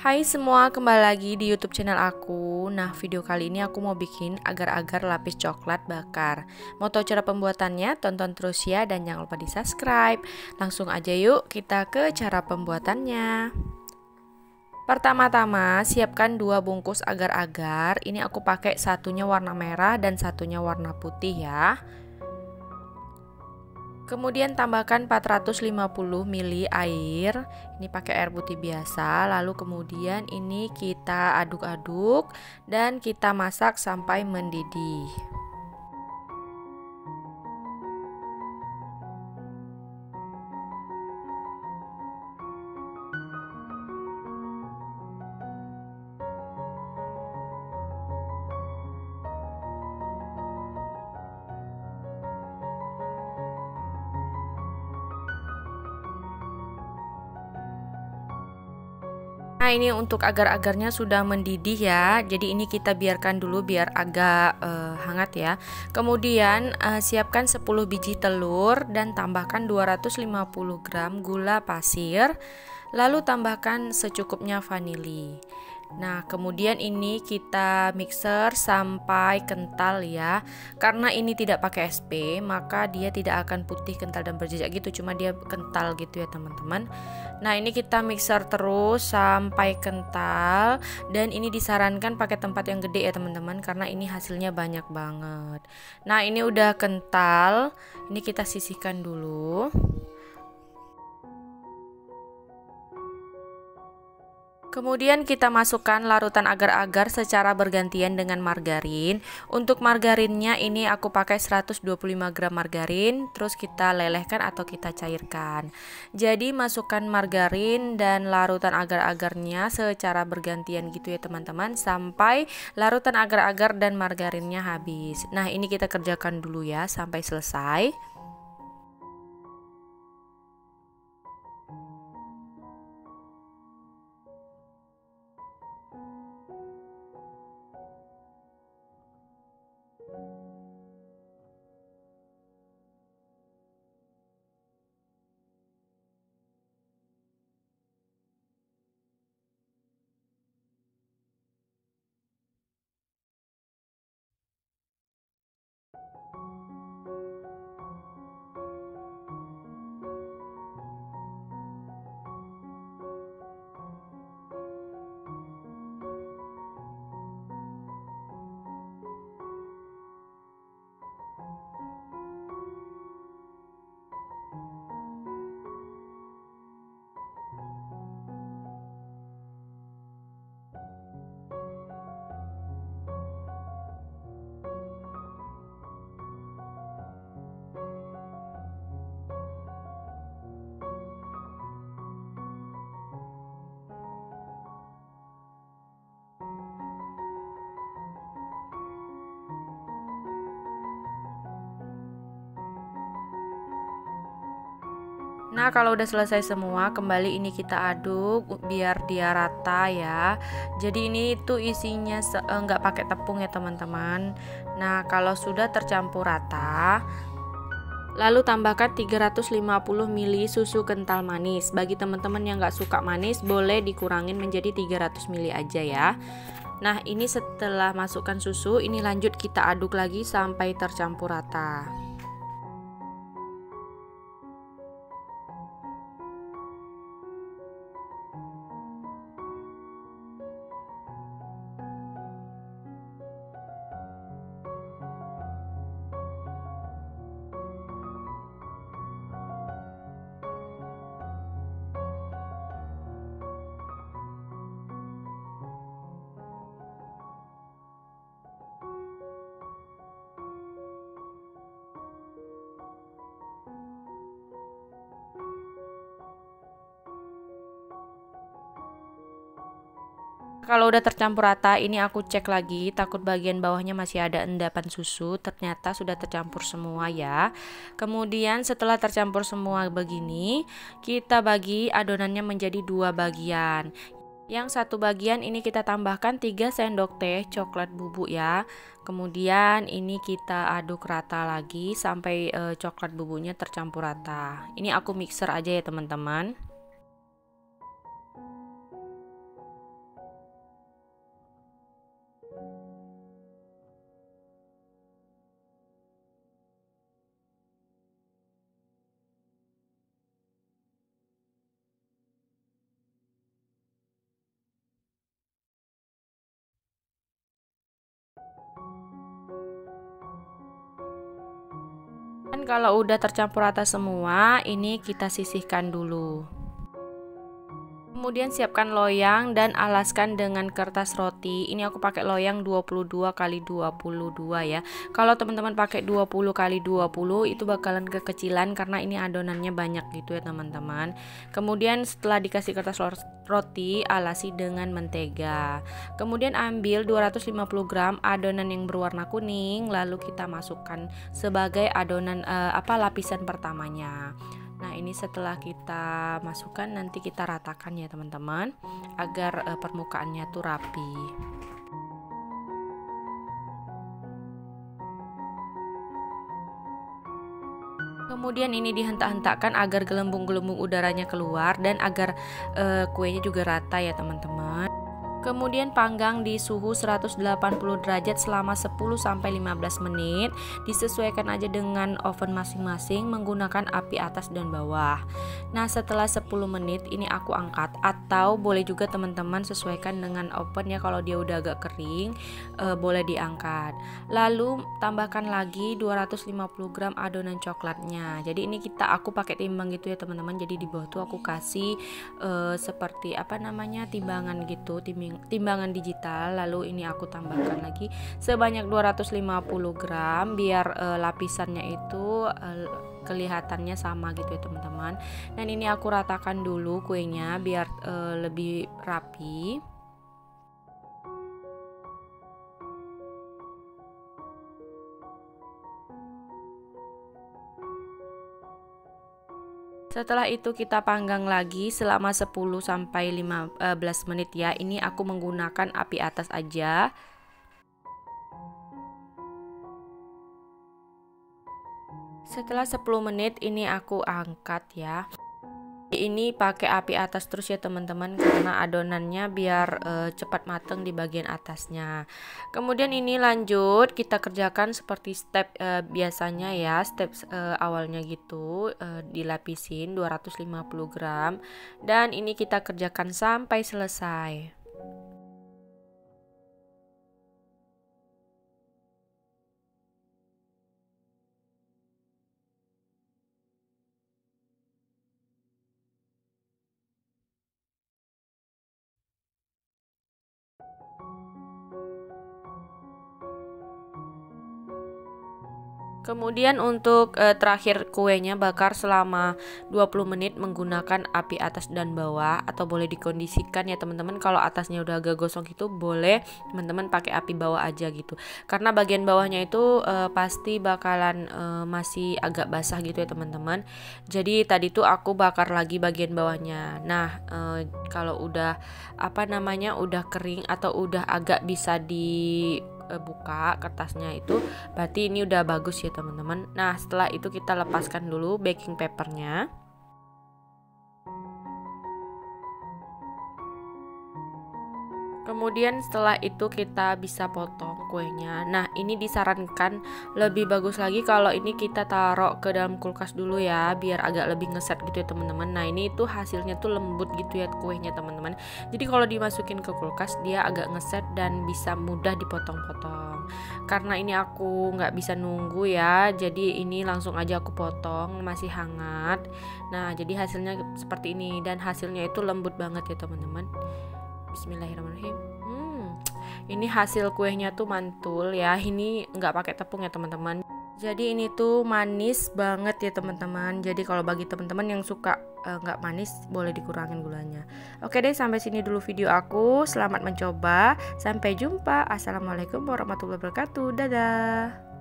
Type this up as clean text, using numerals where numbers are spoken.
Hai semua, kembali lagi di YouTube channel aku. Nah, video kali ini aku mau bikin agar-agar lapis coklat bakar. Mau tahu cara pembuatannya? Tonton terus ya dan jangan lupa di-subscribe. Langsung aja yuk kita ke cara pembuatannya. Pertama-tama, siapkan 2 bungkus agar-agar. Ini aku pakai satunya warna merah dan satunya warna putih ya. Kemudian tambahkan 450 ml air. Ini pakai air putih biasa. Lalu kemudian ini kita aduk-aduk dan kita masak sampai mendidih. Nah, ini untuk agar-agarnya sudah mendidih ya. Jadi ini kita biarkan dulu biar agak hangat ya. Kemudian siapkan 10 biji telur dan tambahkan 250 gram gula pasir. Lalu tambahkan secukupnya vanili. Nah, kemudian ini kita mixer sampai kental ya. Karena ini tidak pakai SP, maka dia tidak akan putih, kental dan berjejak gitu, cuma dia kental gitu ya, teman-teman. Nah, ini kita mixer terus sampai kental dan ini disarankan pakai tempat yang gede ya, teman-teman, karena ini hasilnya banyak banget. Nah, ini udah kental. Ini kita sisihkan dulu. Kemudian kita masukkan larutan agar-agar secara bergantian dengan margarin. Untuk margarinnya ini aku pakai 125 gram margarin, terus kita lelehkan atau kita cairkan. Jadi masukkan margarin dan larutan agar-agarnya secara bergantian gitu ya, teman-teman, sampai larutan agar-agar dan margarinnya habis. Nah, ini kita kerjakan dulu ya sampai selesai. Nah, kalau udah selesai semua, kembali ini kita aduk biar dia rata ya. Jadi ini tuh isinya nggak pakai tepung ya, teman-teman. Nah, kalau sudah tercampur rata, lalu tambahkan 350 ml susu kental manis. Bagi teman-teman yang nggak suka manis, boleh dikurangin menjadi 300 ml aja ya. Nah, ini setelah masukkan susu, ini lanjut kita aduk lagi sampai tercampur rata. Kalau udah tercampur rata, ini aku cek lagi, takut bagian bawahnya masih ada endapan susu. Ternyata sudah tercampur semua ya. Kemudian setelah tercampur semua begini, kita bagi adonannya menjadi 2 bagian. Yang satu bagian ini kita tambahkan 3 sendok teh coklat bubuk ya. Kemudian ini kita aduk rata lagi sampai coklat bubuknya tercampur rata. Ini aku mixer aja ya, teman-teman. kalau udah tercampur rata semua, ini kita sisihkan dulu. Kemudian siapkan loyang dan alaskan dengan kertas roti. Ini aku pakai loyang 22 kali 22 ya. Kalau teman-teman pakai 20 kali 20 itu bakalan kekecilan karena ini adonannya banyak gitu ya teman-teman. Kemudian setelah dikasih kertas roti, alasi dengan mentega. Kemudian ambil 250 gram adonan yang berwarna kuning, lalu kita masukkan sebagai adonan lapisan pertamanya. Nah, ini setelah kita masukkan nanti kita ratakan ya teman-teman agar permukaannya tuh rapi. Kemudian ini dihentak-hentakkan agar gelembung-gelembung udaranya keluar dan agar kuenya juga rata ya teman-teman. Kemudian panggang di suhu 180 derajat selama 10-15 menit. Disesuaikan aja dengan oven masing-masing menggunakan api atas dan bawah. Nah, setelah 10 menit ini aku angkat, atau boleh juga teman-teman sesuaikan dengan oven ya, kalau dia udah agak kering boleh diangkat. Lalu tambahkan lagi 250 gram adonan coklatnya. Jadi ini aku pakai timbang gitu ya teman-teman. Jadi di bawah tuh aku kasih seperti timbangan gitu, timbangan digital. Lalu ini aku tambahkan lagi sebanyak 250 gram biar lapisannya itu kelihatannya sama gitu ya teman-teman. Dan ini aku ratakan dulu kuenya biar lebih rapi. Setelah itu kita panggang lagi selama 10-15 menit ya. Ini aku menggunakan api atas aja. Setelah 10 menit ini aku angkat ya. Ini pakai api atas terus ya teman-teman karena adonannya biar cepat mateng di bagian atasnya. Kemudian ini lanjut kita kerjakan seperti step biasanya ya, step awalnya gitu, dilapisin 250 gram dan ini kita kerjakan sampai selesai. Kemudian untuk terakhir kuenya bakar selama 20 menit menggunakan api atas dan bawah, atau boleh dikondisikan ya teman-teman, kalau atasnya udah agak gosong gitu boleh teman-teman pakai api bawah aja gitu. Karena bagian bawahnya itu pasti bakalan masih agak basah gitu ya teman-teman. Jadi tadi tuh aku bakar lagi bagian bawahnya. Nah, kalau udah udah kering atau udah agak bisa buka kertasnya itu berarti ini udah bagus ya teman-teman. Nah, setelah itu kita lepaskan dulu baking papernya. Kemudian setelah itu kita bisa potong kuenya. Nah, ini disarankan lebih bagus lagi kalau ini kita taruh ke dalam kulkas dulu ya, biar agak lebih ngeset gitu ya teman-teman. Nah, ini tuh hasilnya tuh lembut gitu ya kuenya teman-teman. Jadi kalau dimasukin ke kulkas dia agak ngeset dan bisa mudah dipotong-potong. Karena ini aku nggak bisa nunggu ya, jadi ini langsung aja aku potong, masih hangat. Nah, jadi hasilnya seperti ini dan hasilnya itu lembut banget ya teman-teman. Bismillahirrahmanirrahim. Ini hasil kuenya tuh mantul ya. Ini nggak pakai tepung ya teman-teman. Jadi ini tuh manis banget ya teman-teman. Jadi kalau bagi teman-teman yang suka nggak manis boleh dikurangin gulanya. Oke deh, sampai sini dulu video aku. Selamat mencoba. Sampai jumpa. Assalamualaikum warahmatullahi wabarakatuh. Dadah.